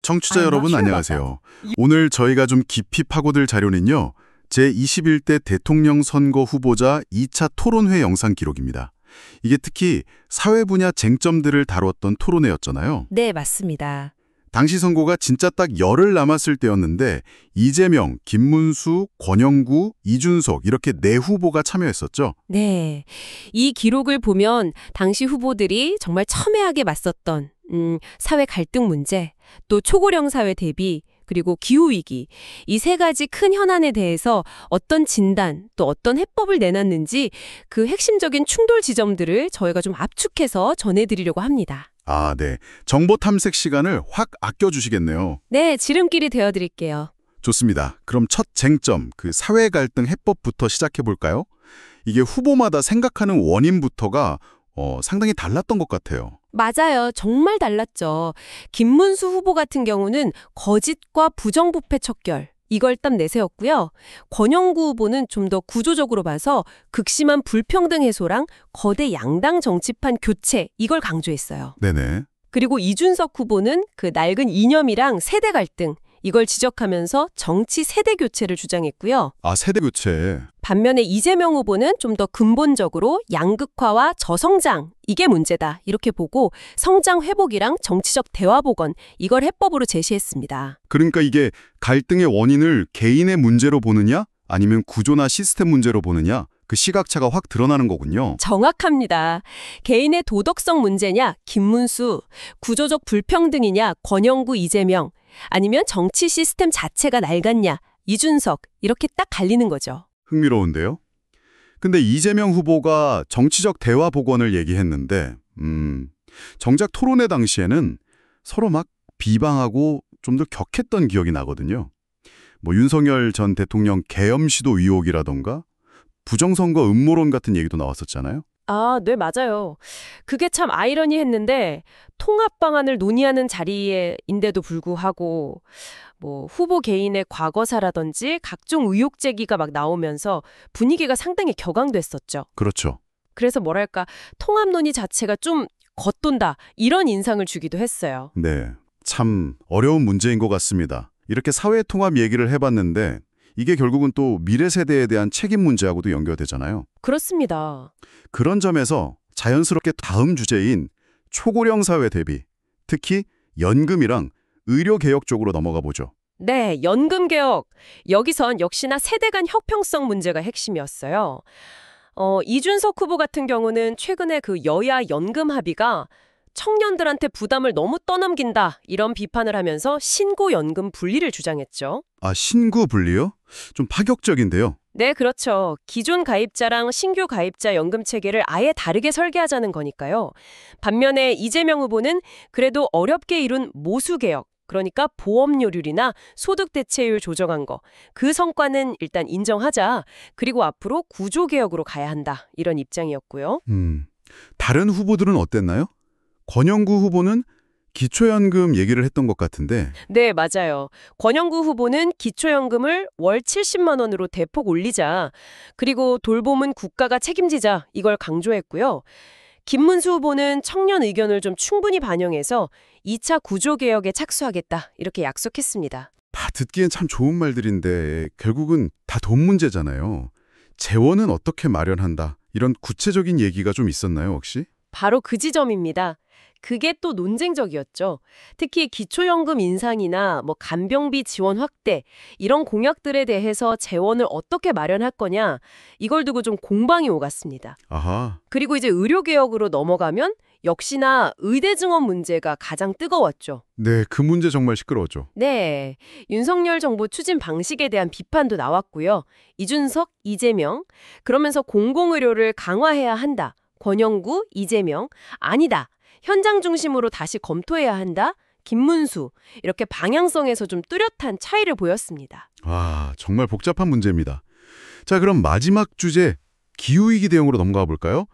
청취자 여러분 안녕하세요. 오늘 저희가 좀 깊이 파고들 자료는요. 제21대 대통령 선거 후보자 2차 토론회 영상 기록입니다. 이게 특히 사회 분야 쟁점들을 다뤘던 토론회였잖아요. 네, 맞습니다. 당시 선거가 진짜 딱 열흘 남았을 때였는데 이재명, 김문수, 권영구, 이준석 이렇게 네 후보가 참여했었죠. 네, 이 기록을 보면 당시 후보들이 정말 첨예하게 맞섰던 사회 갈등 문제, 또 초고령 사회 대비, 그리고 기후위기, 이 세 가지 큰 현안에 대해서 어떤 진단, 또 어떤 해법을 내놨는지 그 핵심적인 충돌 지점들을 저희가 좀 압축해서 전해드리려고 합니다. 아, 네. 정보 탐색 시간을 확 아껴주시겠네요. 네, 지름길이 되어드릴게요. 좋습니다. 그럼 첫 쟁점, 그 사회 갈등 해법부터 시작해 볼까요? 이게 후보마다 생각하는 원인부터가 상당히 달랐던 것 같아요. 맞아요. 정말 달랐죠. 김문수 후보 같은 경우는 거짓과 부정부패 척결, 이걸 딱 내세웠고요. 권영구 후보는 좀 더 구조적으로 봐서 극심한 불평등 해소랑 거대 양당 정치판 교체, 이걸 강조했어요. 네네. 그리고 이준석 후보는 그 낡은 이념이랑 세대 갈등, 이걸 지적하면서 정치 세대 교체를 주장했고요. 아, 세대 교체. 반면에 이재명 후보는 좀 더 근본적으로 양극화와 저성장, 이게 문제다, 이렇게 보고 성장 회복이랑 정치적 대화 복원, 이걸 해법으로 제시했습니다. 그러니까 이게 갈등의 원인을 개인의 문제로 보느냐 아니면 구조나 시스템 문제로 보느냐 그 시각차가 확 드러나는 거군요. 정확합니다. 개인의 도덕성 문제냐, 김문수, 구조적 불평등이냐, 권영구, 이재명, 아니면 정치 시스템 자체가 낡았냐, 이준석, 이렇게 딱 갈리는 거죠. 흥미로운데요? 근데 이재명 후보가 정치적 대화 복원을 얘기했는데 정작 토론회 당시에는 서로 막 비방하고 좀 더 격했던 기억이 나거든요. 뭐 윤석열 전 대통령 계엄 시도 의혹이라던가 부정선거 음모론 같은 얘기도 나왔었잖아요. 아, 네, 맞아요. 그게 참 아이러니했는데 통합 방안을 논의하는 자리인데도 불구하고 뭐 후보 개인의 과거사라든지 각종 의혹 제기가 막 나오면서 분위기가 상당히 격앙됐었죠. 그렇죠. 그래서 뭐랄까, 통합 논의 자체가 좀 겉돈다, 이런 인상을 주기도 했어요. 네, 참 어려운 문제인 것 같습니다. 이렇게 사회 통합 얘기를 해봤는데 이게 결국은 또 미래 세대에 대한 책임 문제하고도 연결되잖아요. 그렇습니다. 그런 점에서 자연스럽게 다음 주제인 초고령 사회 대비, 특히 연금이랑 의료개혁 쪽으로 넘어가 보죠. 네, 연금 개혁. 여기선 역시나 세대 간 형평성 문제가 핵심이었어요. 이준석 후보 같은 경우는 최근에 그 여야 연금 합의가 청년들한테 부담을 너무 떠넘긴다, 이런 비판을 하면서 신고연금 분리를 주장했죠. 아, 신구 분리요? 좀 파격적인데요. 네, 그렇죠. 기존 가입자랑 신규 가입자 연금 체계를 아예 다르게 설계하자는 거니까요. 반면에 이재명 후보는 그래도 어렵게 이룬 모수개혁, 그러니까 보험료율이나 소득 대체율 조정한 거, 그 성과는 일단 인정하자. 그리고 앞으로 구조개혁으로 가야 한다, 이런 입장이었고요. 다른 후보들은 어땠나요? 권영구 후보는 기초연금 얘기를 했던 것 같은데. 네, 맞아요. 권영구 후보는 기초연금을 월 70만 원으로 대폭 올리자, 그리고 돌봄은 국가가 책임지자, 이걸 강조했고요. 김문수 후보는 청년 의견을 좀 충분히 반영해서 2차 구조개혁에 착수하겠다, 이렇게 약속했습니다. 다 듣기엔 참 좋은 말들인데 결국은 다 돈 문제잖아요. 재원은 어떻게 마련한다, 이런 구체적인 얘기가 좀 있었나요, 혹시? 바로 그 지점입니다. 그게 또 논쟁적이었죠. 특히 기초연금 인상이나 뭐 간병비 지원 확대, 이런 공약들에 대해서 재원을 어떻게 마련할 거냐, 이걸 두고 좀 공방이 오갔습니다. 아하. 그리고 이제 의료개혁으로 넘어가면 역시나 의대 증원 문제가 가장 뜨거웠죠. 네, 그 문제 정말 시끄러웠죠. 네, 윤석열 정부 추진 방식에 대한 비판도 나왔고요. 이준석, 이재명, 그러면서 공공의료를 강화해야 한다. 권영구, 이재명, 아니다, 현장 중심으로 다시 검토해야 한다. 김문수, 이렇게 방향성에서 좀 뚜렷한 차이를 보였습니다. 와, 정말 복잡한 문제입니다. 자, 그럼 마지막 주제, 기후위기 대응으로 넘어가 볼까요?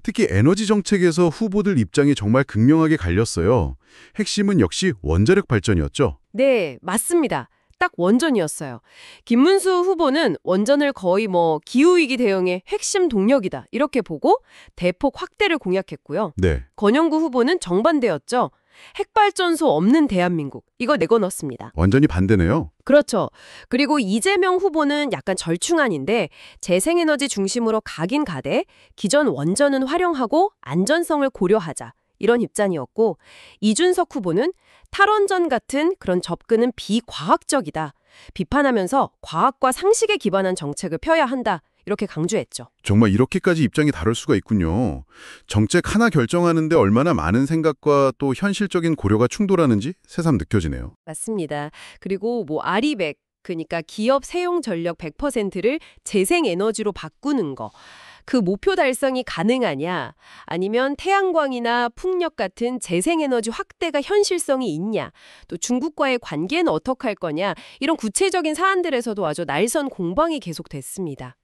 특히 에너지 정책에서 후보들 입장이 정말 극명하게 갈렸어요. 핵심은 역시 원자력 발전이었죠. 네, 맞습니다. 딱 원전이었어요. 김문수 후보는 원전을 거의 기후위기 대응의 핵심 동력이다, 이렇게 보고 대폭 확대를 공약했고요. 네. 권영구 후보는 정반대였죠. 핵발전소 없는 대한민국. 이거 내걸었습니다. 완전히 반대네요. 그렇죠. 그리고 이재명 후보는 약간 절충안인데 재생에너지 중심으로 가긴 가되 기존 원전은 활용하고 안전성을 고려하자. 이런 입장이었고 이준석 후보는 탈원전 같은 그런 접근은 비과학적이다. 비판하면서 과학과 상식에 기반한 정책을 펴야 한다. 이렇게 강조했죠. 정말 이렇게까지 입장이 다를 수가 있군요. 정책 하나 결정하는데 얼마나 많은 생각과 또 현실적인 고려가 충돌하는지 새삼 느껴지네요. 맞습니다. 그리고 아리백, 그러니까 기업 사용 전력 100%를 재생에너지로 바꾸는 거. 그 목표 달성이 가능하냐, 아니면 태양광이나 풍력 같은 재생에너지 확대가 현실성이 있냐, 또 중국과의 관계는 어떻게 할 거냐, 이런 구체적인 사안들에서도 아주 날선 공방이 계속됐습니다.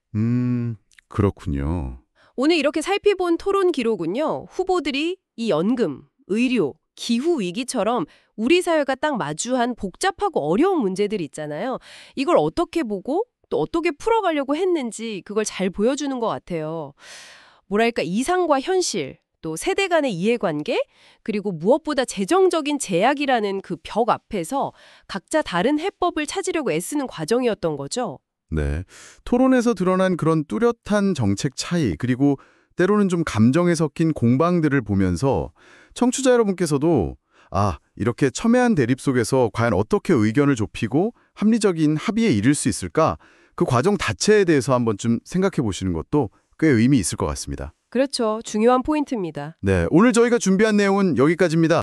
그렇군요. 오늘 이렇게 살펴본 토론 기록은요, 후보들이 이 연금, 의료, 기후 위기처럼 우리 사회가 딱 마주한 복잡하고 어려운 문제들 있잖아요. 이걸 어떻게 보고 또 어떻게 풀어가려고 했는지 그걸 잘 보여주는 것 같아요. 뭐랄까 이상과 현실, 또 세대 간의 이해관계, 그리고 무엇보다 재정적인 제약이라는 그 벽 앞에서 각자 다른 해법을 찾으려고 애쓰는 과정이었던 거죠. 네. 토론에서 드러난 그런 뚜렷한 정책 차이, 그리고 때로는 좀 감정에 섞인 공방들을 보면서 청취자 여러분께서도 이렇게 첨예한 대립 속에서 과연 어떻게 의견을 좁히고 합리적인 합의에 이를 수 있을까? 그 과정 자체에 대해서 한번 좀 생각해 보시는 것도 꽤 의미 있을 것 같습니다. 그렇죠. 중요한 포인트입니다. 네, 오늘 저희가 준비한 내용은 여기까지입니다.